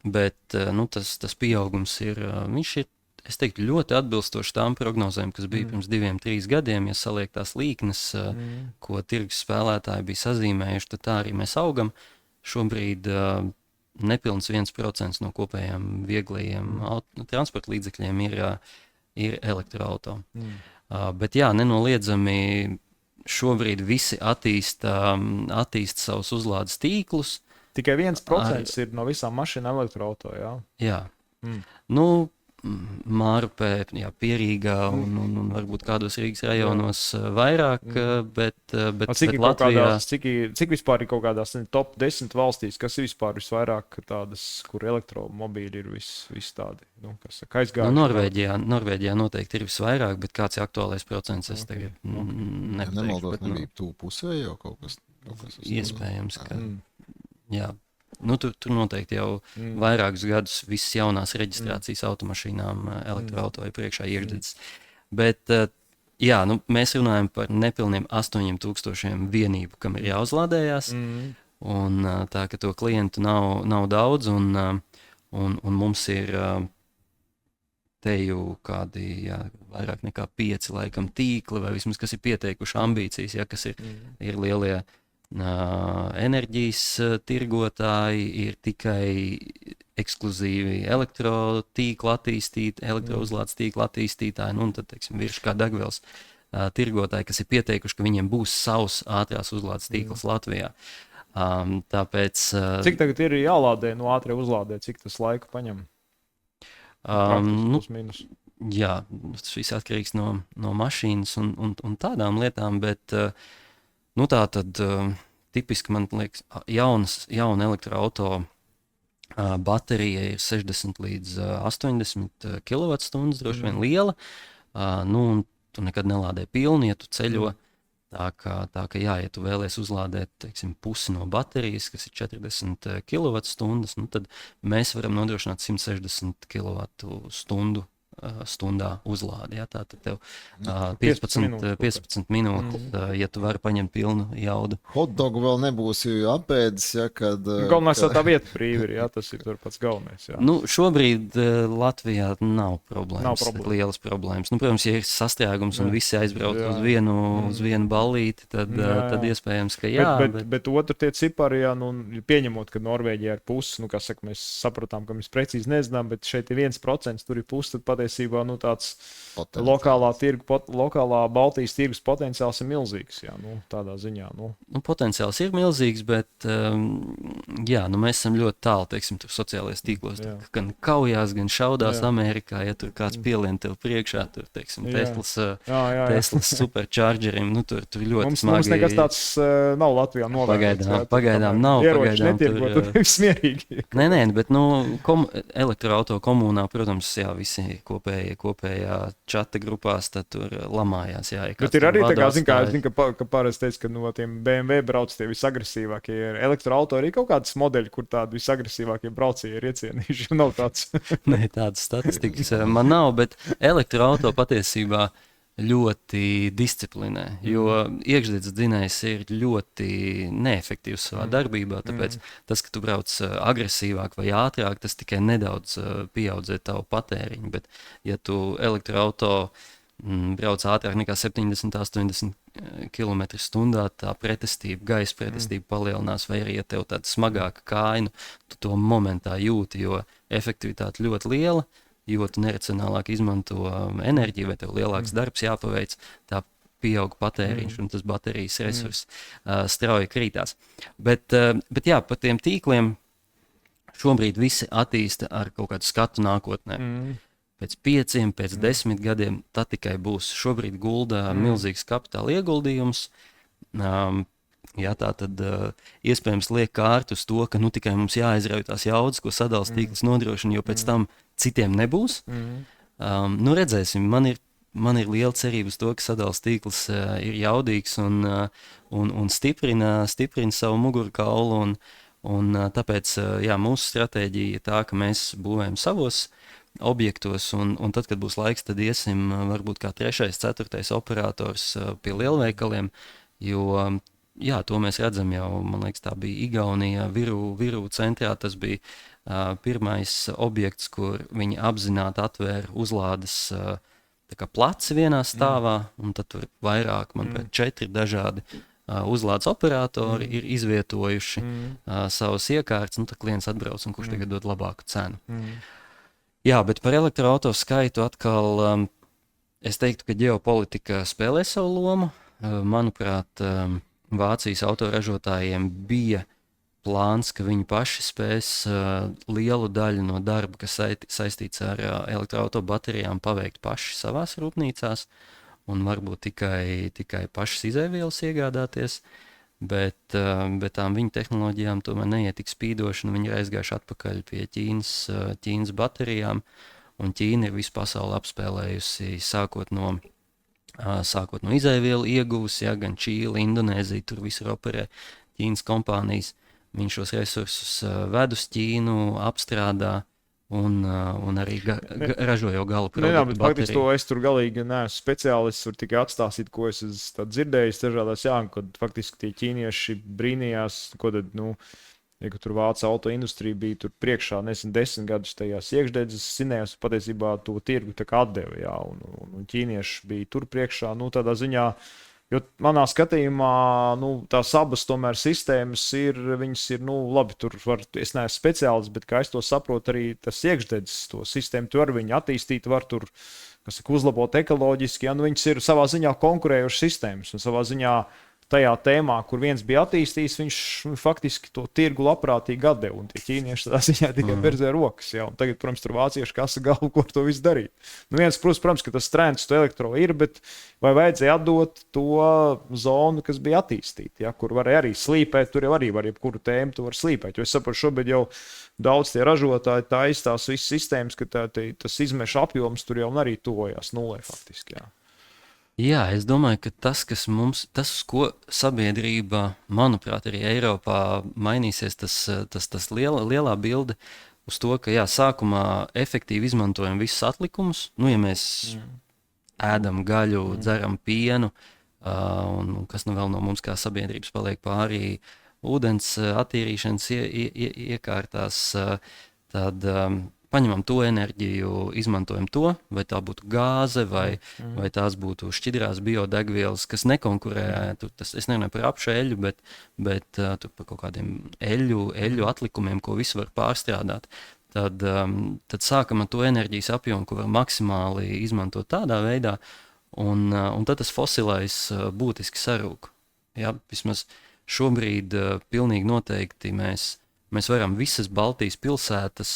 bet tas pieaugums ir, viņš ir, es teiktu, ļoti atbilstoši tām prognozēm, kas bija pirms 2-3 gadiem. Ja saliek tās līknes, ko tirgus spēlētāji bija sazīmējuši, tad tā arī mēs augam. Šobrīd nepilns 1% no kopējiem vieglajiem transporta līdzekļiem ir elektroauto. Bet jā, nenoliedzami šobrīd visi attīsta savus uzlādes tīklus. Tikai 1% ir no visām mašīnām elektroauto, jā? Jā. Mārupē, Pierīgā un varbūt kādos Rīgas rajonos vairāk, bet Latvijā... Cik vispār ir kaut kādās top 10 valstīs, kas ir vispār visvairāk tādas, kur elektromobīļi ir viss tādi, aizgājuši? Norvēģijā noteikti ir visvairāk, bet kāds ir aktuālais procents, es tagad nepateikšu. Nemaldos, nebija tuvu pusē jau kaut kas iespējams, ka... Jā. Tur noteikti jau vairākus gadus visas jaunās reģistrācijas automašīnām elektroauto ir priekšā iekšdedzes. Bet jā, mēs runājam par nepilniem 8000 vienību, kam ir jāuzlādējās. Un tā, ka to klientu nav daudz, un mums ir te jau kādi vairāk nekā 5 laikam tīkli, vai vismaz kas ir pieteikuši ambīcijas, kas ir lielie enerģijas tirgotāji, ir tikai ekskluzīvi elektrotīkla attīstītāji, elektrouzlādes tīkla attīstītāji, un tad, teiksim, virs kā degvielas tirgotāji, kas ir pieteikuši, ka viņiem būs savs ātrās uzlādes tīkls Latvijā. Tāpēc... Cik tagad ir jālādē no ātrie uzlādē, cik tas laika paņem? Plus mīnus. Jā, tas viss atkarīgs no mašīnas un tādām lietām, bet tā tad tipiski, man liekas, jauna elektroauto baterija ir 60 līdz 80 kWh, droši vien liela. Un tu nekad nelādē pilnu, ja tu ceļo. Tā ka jā, ja tu vēlies uzlādēt, teiksim, pusi no baterijas, kas ir 40 kWh, tad mēs varam nodrošināt 160 kWh stundā uzlādi. Ja? Tātad tev 15 minūtes, ja tu vari paņemt pilnu jaudu. Hotdogu vēl nebūsi apēdis, kad... Galvenais tā vieta brīvi ir, tas ir tur pats galvenais. Jā. Šobrīd Latvijā nav problēmas. Lielas problēmas. Protams, ja ir sastrēgums un visi aizbrauc uz vienu ballīti, tad iespējams, ka jā. Bet otru tie cipari, pieņemot, ka Norvēģijā ir pusi, mēs sapratām, ka mēs precīzi nezinām, bet šeit ir 1%, tur ir pusi, tad patiesībā tāds lokālā Baltijas tirgus potenciāls ir milzīgs, tādā ziņā. Potenciāls ir milzīgs, bet mēs esam ļoti tālu, teiksim, tur sociālajos tīklos, gan kaujās, gan šaudās Amerikā, ja tur kāds pielien tev priekšā, tur, teiksim, Teslas superchargerim, tur ļoti smagi. Mums nekas tāds nav Latvijā novērots. Pagaidām nav. Ieroči netirgo, tur ir smierīgi. Nē, bet, elektroauto komunā, protams, visi kopējā čata grupās, tad tur lamājās. Bet ir arī tā kā, es zinu, ka parasti teica, ka no tiem BMW brauc tie visagresīvākie ir. Elektroauto arī kaut kādas modeļi, kur tādi visagresīvākie braucēji ir iecienījuši. Nav tāds. Nē, tādas statistikas man nav, bet elektroauto patiesībā ļoti disciplinē, jo iekšdedzes dzinējs ir ļoti neefektīvs savā darbībā, tāpēc tas, ka tu brauc agresīvāk vai ātrāk, tas tikai nedaudz pieaudzē tavu patēriņu, bet ja tu elektroauto brauc ātrāk nekā 70-80 km/h, tā pretestība, gaisa pretestība palielinās, vai arī, ja tev tāda smagāka kāja, tu to momentā jūti, jo efektivitāte ļoti liela, jo tu neracionālāk izmanto enerģiju, vai tev lielāks darbs jāpaveic, tā pieaug patēriņš un tas baterijas resurss strauji krītās. Bet jā, par tiem tīkliem šobrīd visi attīsta ar kaut kādu skatu nākotnē. Pēc 5, pēc 10 gadiem tā tikai būs. Šobrīd gulda milzīgs kapitāla ieguldījums. Jā, tā tad iespējams liek kārtu uz to, ka tikai mums jāizrauj tās jaudas, ko sadales tīkls nodrošina, jo pēc tam citiem nebūs. Redzēsim, man ir liela cerība uz to, ka sadales tīkls ir jaudīgs un stiprina savu mugurkaulu. Un tāpēc jā, mūsu stratēģija ir tā, ka mēs būvējam savos objektos, un tad, kad būs laiks, tad iesim varbūt kā 3., 4. operators pie lielveikaliem, jo jā, to mēs redzam jau, man liekas, tā bija Igaunija, Viru centrā, tas bija pirmais objekts, kur viņi apzināti atvēra uzlādes tā kā placi vienā stāvā, un tad tur vairāk, manuprāt, 4 dažādi uzlādes operatori ir izvietojuši savus iekārtas, tad klients atbrauc, un kurš tagad dod labāku cenu. Jā, bet par elektroauto skaitu atkal es teiktu, ka ģeopolitika spēlē savu lomu. Manuprāt, Vācijas autoražotājiem bija plāns, ka viņi paši spēs lielu daļu no darba, kas saistīts ar elektroauto baterijām, paveikt paši savās rūpnīcās un varbūt tikai pašas izēvielas iegādāties. Bet tām viņu tehnoloģijām tomēr neiet tik spīdoši, un viņi ir aizgājuši atpakaļ pie Ķīnas baterijām, un Ķīna ir visu pasauli apspēlējusi, sākot no izēvielu ieguves, ja, gan Čīle, Indonēzija, tur visur operē Ķīnas kompānijas, viņi šos resursus ved uz Ķīnu, apstrādā, un arī ražo jau gala produktu bateriju. Faktiski to es tur galīgi neesmu speciālists, var tikai atstāstīt, ko es dzirdējis dažādās, kad faktiski tie ķīnieši brīnījās, ko tad, ja tur Vācu auto industrija bija tur priekšā, 10 gadus tajās iekšdedzes sinējās, patiesībā to tirgu tā kā atdeva, jā, un ķīnieši bija tur priekšā, tādā ziņā. Jo manā skatījumā tās abas tomēr sistēmas ir, labi, tur es neesmu speciālists, bet kā es to saprotu, arī tas iekšdedzes to sistēmu, tu arī viņu attīstīt var tur, uzlabot ekoloģiski, ja, viņas ir savā ziņā konkurējušas sistēmas, un savā ziņā tajā tēmā, kur viens bija attīstījis, viņš faktiski to tirgu labprātīgi atdeva, un tie ķīnieši tādā ziņā tikai berzē rokas, ja, un tagad, protams, tur vācieši kasa galvu, ko ar to visu darīt. Viens, protams, ka tas trends to elektro ir, bet vai vajadzēja atdot to zonu, kas bija attīstīta, ja, kur varēja arī slīpēt, tur jau arī var jebkuru tēmu tu var slīpēt, jo es saprotu, šobrīd jau daudz tie ražotāji taisa tās visas sistēmas, ka tas izmeša apjoms tur jau arī tuvojās nulē faktiski, jā. Jā, es domāju, ka tas, uz ko sabiedrība, manuprāt, arī Eiropā mainīsies, tas lielā bilde uz to, ka jā, sākumā efektīvi izmantojam visus atlikumus. Ja mēs ēdam gaļu, dzeram pienu, un kas vēl no mums kā sabiedrības paliek pārī ūdens attīrīšanas iekārtās, tad paņemam to enerģiju, izmantojam to, vai tā būtu gāze, vai tās būtu šķidrās biodegvielas, kas nekonkurē. Es nerunāju par apšu eļļu, bet par kaut kādiem eļļu atlikumiem, ko visu var pārstrādāt. Tad sākam ar to enerģijas apjomu, ko var maksimāli izmantot tādā veidā, un tad tas fosilais būtiski sarūk. Ja, vismaz šobrīd pilnīgi noteikti mēs varam visas Baltijas pilsētas,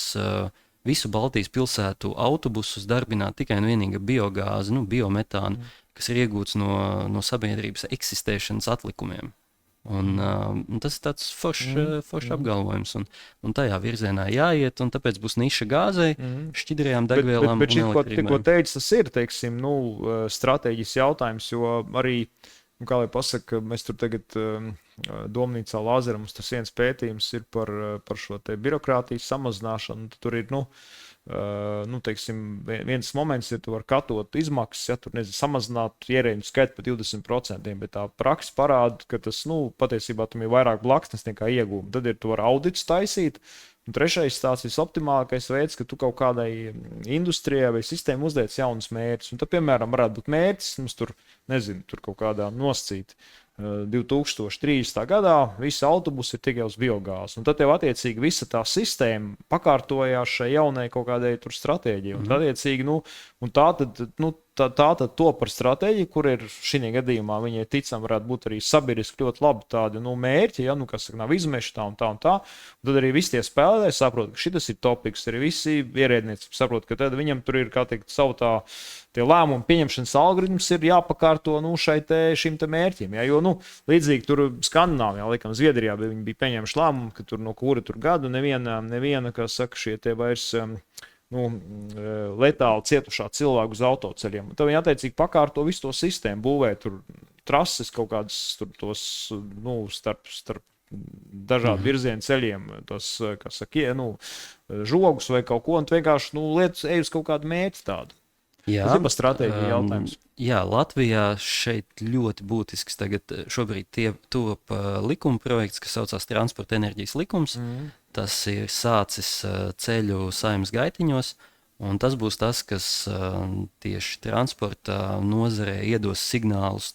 visu Baltijas pilsētu autobusus darbināt tikai un vienīgi ar biogāzi, biometānu, kas ir iegūts no sabiedrības eksistēšanas atlikumiem. Un tas ir tāds foršs apgalvojums, un tajā virzienā jāiet, un tāpēc būs niša gāzei, šķidrajām degvielām bet un elektrībai. Bet ko teica, tas ir, teiksim, stratēģijas jautājums, jo arī, kā lai pasaka, mēs tur tagad Domnīcā Lāzera, mums tas viens pētījums ir par šo te birokrātijas samazināšanu. Tur ir, nu, teiksim, viens moments ir, tu vari katot izmaksas, ja tur samazināt ierēģu skaitu par 20%, bet tā praksa parāda, ka tas, nu, patiesībā tam ir vairāk blaksnes nekā iegūmi. Tad ir tu vari audits taisīt. Un trešais tāds visoptimālākais veids, ka tu kaut kādai industrijai vai sistēmai uzliec jaunus mērķus. Un tad, piemēram, varētu būt mērķis, mums tur, nezinu, tur kaut kādā noscīt. 2030. gadā visi autobusi ir tikai uz biogāzi. Un tad tev attiecīgi visa tā sistēma pakārtojās šai jaunai kaut kādai tur stratēģijai. Un tad, attiecīgi, nu, un tā tad to par stratēģiju, kur ir šī gadījumā viņai ticam varētu būt arī sabiedriski ļoti labi tādi, nu, mērķi, ja, nu, kas nav izmeši tā un tā un tā. Un tad arī visi tie spēlētāji saprot, ka šis ir topiks, arī visi ierēdnieci saprot, ka tad viņam tur ir, kā teikt, savu tie lēmumu pieņemšanas algoritms ir jāpakārto, nu, šim te mērķim. Ja, jo, nu, līdzīgi tur Skandināvijā, laikam Zviedrijā, viņi bija pieņēmuši lēmumu, ka tur no kura tur gadu neviena, kā saka, šie tie vairs nu, letāli cietušā cilvēku uz autoceļiem. Tad viņi attiecīgi pakārto visu to sistēmu, būvē tur trases kaut kādas tur tos, nu, starp dažādu virzienu ceļiem, tos, kas saka, nu, žogus vai kaut ko, un vienkārši, nu, lietas ej uz kaut kādu mērķi tādu. Jā, tas ir par stratēģiju jautājums. Jā, Latvijā šeit ļoti būtisks tagad šobrīd top likuma projekts, kas saucās Transporta enerģijas likums. Tas ir sācis ceļu saimnes gaitiņos, un tas būs tas, kas tieši transporta nozarē iedos signālus,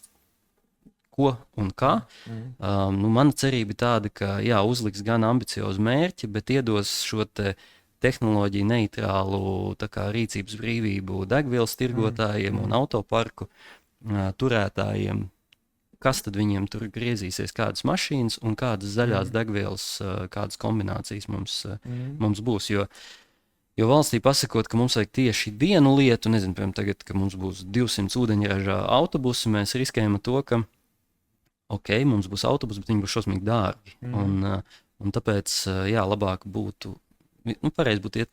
ko un kā. Nu, mana cerība ir tāda, ka jā, uzliks gan ambiciozu mērķi, bet iedos šo tehnoloģiju neitrālu rīcības brīvību degvielas tirgotājiem un autoparku turētājiem. Kas tad viņiem tur griezīsies, kādas mašīnas un kādas zaļās degvielas, kādas kombinācijas mums būs. Jo valstī pasakot, ka mums vajag tieši vienu lietu, nezinu, piemēram, tagad, ka mums būs 200 ūdeņraža autobusi, mēs riskējam ar to, ka ok, mums būs autobusi, bet viņi būs šausmīgi dārgi. Un tāpēc, jā, labāk būtu, nu, pareizi būtu iet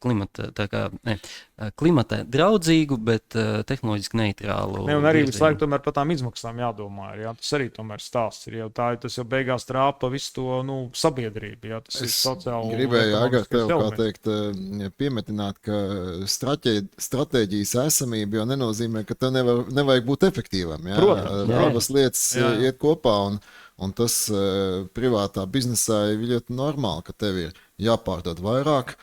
klimata draudzīgu, bet tehnoloģiski neitrālu. Ne, un arī visu laiku tomēr par tām izmaksām jādomā. Jā, tas arī tomēr stāsts ir. Tas jau beigās trāpa visu to, nu, sabiedrību. Jā, tas ir sociāli. Gribēju agāk tev, kā teikt, piemetināt, ka stratēģijas esamība jau nenozīmē, ka tev nevajag būt efektīvam. Jā? Protams. Abas lietas iet kopā un tas privātā biznesā ir ļoti normāli, ka tev ir jāpārdod vairāk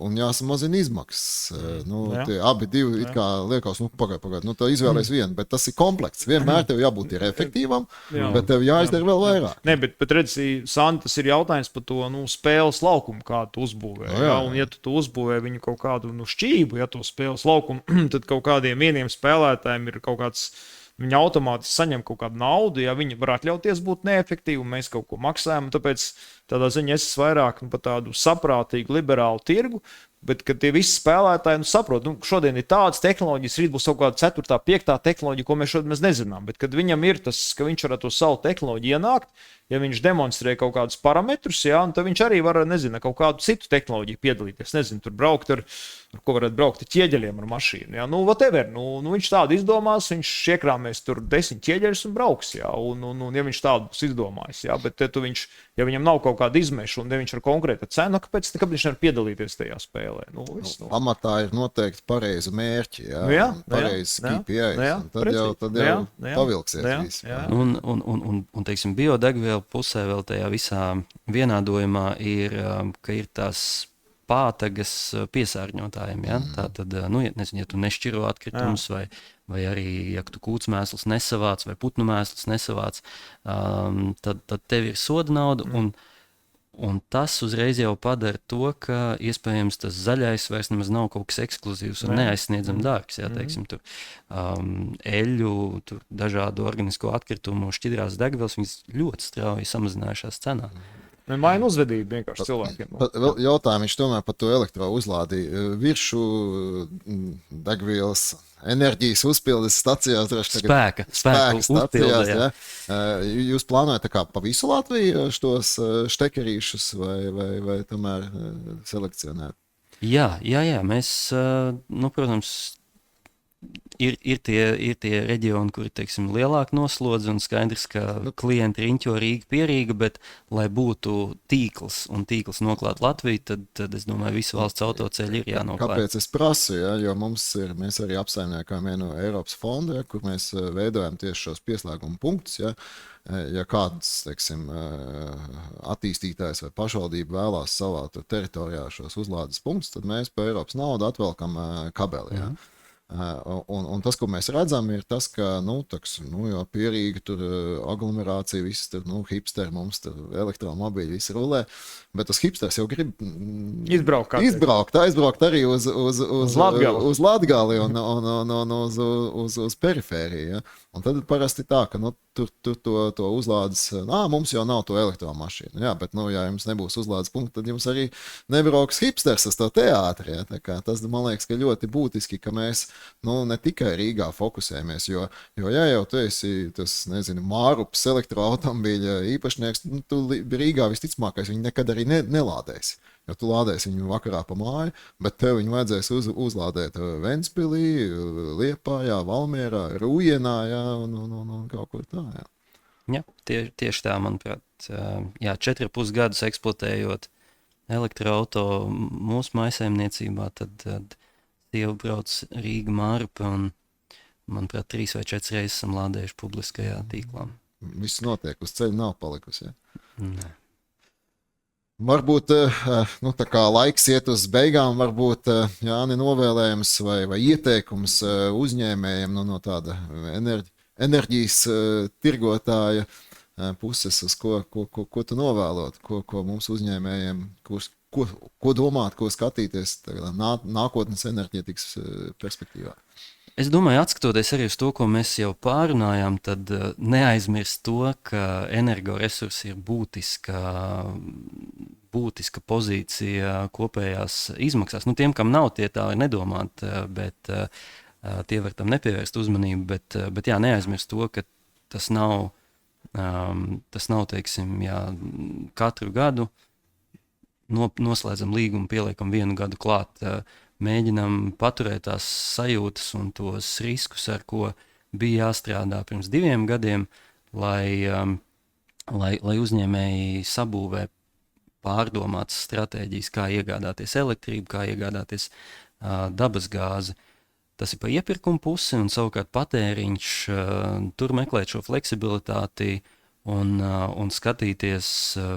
un jāsamazina izmaksas. Tie abi divi it kā liekas, nu, pagaid, nu, tā izvēlēs vienu, bet tas ir komplekts. Vienmēr tev jābūt ir efektīvam, bet tev jāizdara vēl vairāk. Ne, bet redzi, Sandi, tas ir jautājums par to, nu, spēles laukumu, kādu tu uzbūvē. Jā, un ja tu uzbūvē viņu kaut kādu, nu, šķību, ja to spēles laukumu, tad kaut kādiem vieniem spēlētājiem ir kaut kāds. Viņi automātiski saņem kaut kādu naudu, ja viņi var atļauties būt neefektīvi, un mēs kaut ko maksājam. Tāpēc tādā ziņā es esmu vairāk par tādu saprātīgu, liberālu tirgu, bet kad tie visi spēlētāji saprot, nu, šodien ir tādas tehnoloģijas, rīt būs kaut kāda 4., 5. tehnoloģija, ko mēs šodien nezinām. Bet kad viņam ir tas, ka viņš var ar to savu tehnoloģiju ienākt, ja viņš demonstrē kaut kādus parametrus, jā, tad viņš arī var, nezinu, kaut kādu citu tehnoloģiju piedalīties. Nezinu, tur braukt ar ko varētu braukt ar ķieģeļiem ar mašīnu. Jā, nu, whatever. Nu, viņš tādu izdomās, viņš iekrāmēs tur 10 ķieģeļus un brauks. Jā, un ja viņš tādu būs izdomājis, jā, bet ja viņam nav kaut kāda izmeša un ja viņš ir konkrēta cena, kāpēc viņš nevar piedalīties tajā spēlē? Nu, amatā ir noteikti pareizi mērķi, pareizi KPIs. Tad jau pavilksies viss. Un teiksim, biodegviela pusē vēl tajā visā vienādojumā ir, ka ir tās pātagas piesārņotājiem. Ja? Tātad, nu, ja tu nešķiro atkritumus vai arī, ja tu kūtsmēsls nesavāc vai putnu mēsls nesavāc, tad tev ir soda nauda. Un tas uzreiz jau padara to, ka iespējams tas zaļais vairs nemaz nav kaut kas ekskluzīvs un neaizsniedzami dārgs. Jā, teiksim, tur, eļļu, tur dažādu organisko atkritumu, šķidrās degvielas, viņas ļoti strauji samazinājušās cenā. Maina uzvedību vienkārši cilvēkiem. Jautājums tomēr par to elektrouzlādi. Virsū degvielas enerģijas uzpildes stacijās. Spēka stacijās. Ja? Jūs plānojat pa visu Latviju šos štekerīšus vai tomēr selekcionēt? Jā. Mēs, nu, protams, Ir tie reģioni, kur ir lielāka noslodze un skaidrs, ka klienti riņķo Rīga pie Rīga, bet, lai būtu tīkls un tīkls noklāt Latviju, tad es domāju, visu valsts autoceļi ir jānoklāt. Kāpēc es prasu, jo mēs arī apsaimniekojam vienu Eiropas fondu, kur mēs veidojam tieši šos pieslēguma punktus. Ja kāds, teiksim, attīstītājs vai pašvaldība vēlās savā teritorijā šos uzlādes punktus, tad mēs par Eiropas naudu atvelkam kabeli. Un tas, ko mēs redzam, ir tas, ka jo pierīga tur aglomerācija, viss tur, hipsteri mums tur elektromobīļi, visi rulē, bet tas hipsters jau grib aizbraukt arī uz Latgali un uz perifēriju. Un tad parasti tā, ka tur to uzlādes, mums jau nav to elektromašīnu, bet, ja jums nebūs uzlādes punkti, tad jums arī nebrauks hipsters uz to teātri. Tā kā tas, man liekas, ka ļoti būtiski, ka mēs ne tikai Rīgā fokusējamies, jo jau tu esi tas, Mārups elektroautomobīļa īpašnieks, tu Rīgā visticamākais viņi nekad arī nelādēsi. Jo tu lādēsi viņu vakarā pa māju, bet tev viņu vajadzēs uzlādēt Ventspilī, Liepājā, Valmierā, Rūjienā, un kaut kur tā. Jā, tieši tā, manuprāt. 4,5 gadus eksploatējot elektroauto mūsu mājsaimniecībā, tad sieva brauc Rīga Mārupi un, manuprāt, 3 vai 4 reizes esam lādējuši publiskajā tīklā. Viss notiek, uz ceļa nav palikusi, Nē. Varbūt tā kā laiks iet uz beigām, varbūt Jāni novēlējums vai ieteikums uzņēmējiem no tāda enerģijas tirgotāja puses, uz ko tu novēlot, ko mums uzņēmējiem, ko domāt, ko skatīties nākotnes enerģētikas perspektīvā. Es domāju, atskatoties arī uz to, ko mēs jau pārunājām, tad neaizmirst to, ka energoresursi ir būtiska pozīcija kopējās izmaksās. Tiem, kam nav, tie tā var nedomāt, bet tie var tam nepievērst uzmanību, bet neaizmirst to, ka tas nav, teiksim, katru gadu noslēdzam līgumu, pieliekam 1 gadu klāt, mēģinām paturēt tās sajūtas un tos riskus, ar ko bija jāstrādā pirms 2 gadiem, lai uzņēmēji sabūvē pārdomātas stratēģijas, kā iegādāties elektrību, kā iegādāties dabasgāzi. Tas ir pa iepirkumu pusi, un savukārt patēriņš tur meklēt šo fleksibilitāti un skatīties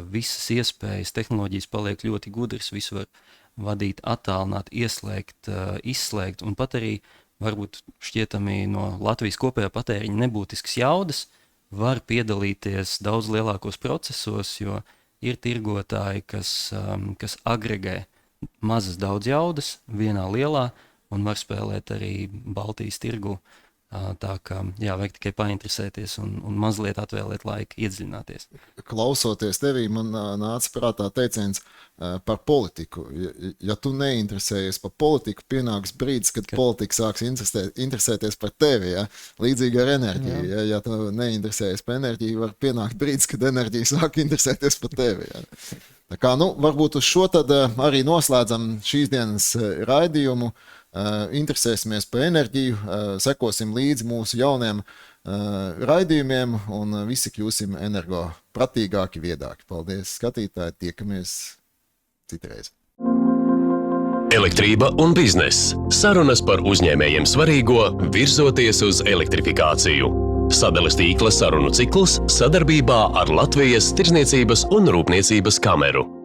visas iespējas. Tehnoloģijas paliek ļoti gudras, visu var vadīt, attālināt, ieslēgt, izslēgt, un pat arī varbūt šķietami no Latvijas kopējā patēriņa nebūtiskas jaudas var piedalīties daudz lielākos procesos, jo ir tirgotāji, kas agregē mazas daudz jaudas vienā lielā un var spēlēt arī Baltijas tirgu. Tā kā vajag tikai painteresēties un mazliet atvēlēt laiku iedziļināties. Klausoties tevī, man nāca prātā teiciens par politiku. Ja tu neinteresējies par politiku, pienāks brīdis, kad politika sāks interesēties par tevi. Līdzīgi ar enerģiju. Ja tu neinteresējies par enerģiju, var pienākt brīdis, kad enerģija sāk interesēties par tevi. Tā kā, varbūt uz šo tad arī noslēdzam šīs dienas raidījumu. Interesēsimies par enerģiju, sekosim līdzi mūsu jauniem raidījumiem un visi kļūsim energopratīgāki, viedāki. Paldies, skatītāji, tiekamies citreiz. Elektrība un bizness. Sarunas par uzņēmējiem svarīgo, virzoties uz elektrifikāciju. Sadales tīkla sarunu cikls sadarbībā ar Latvijas Tirdzniecības un Rūpniecības kameru.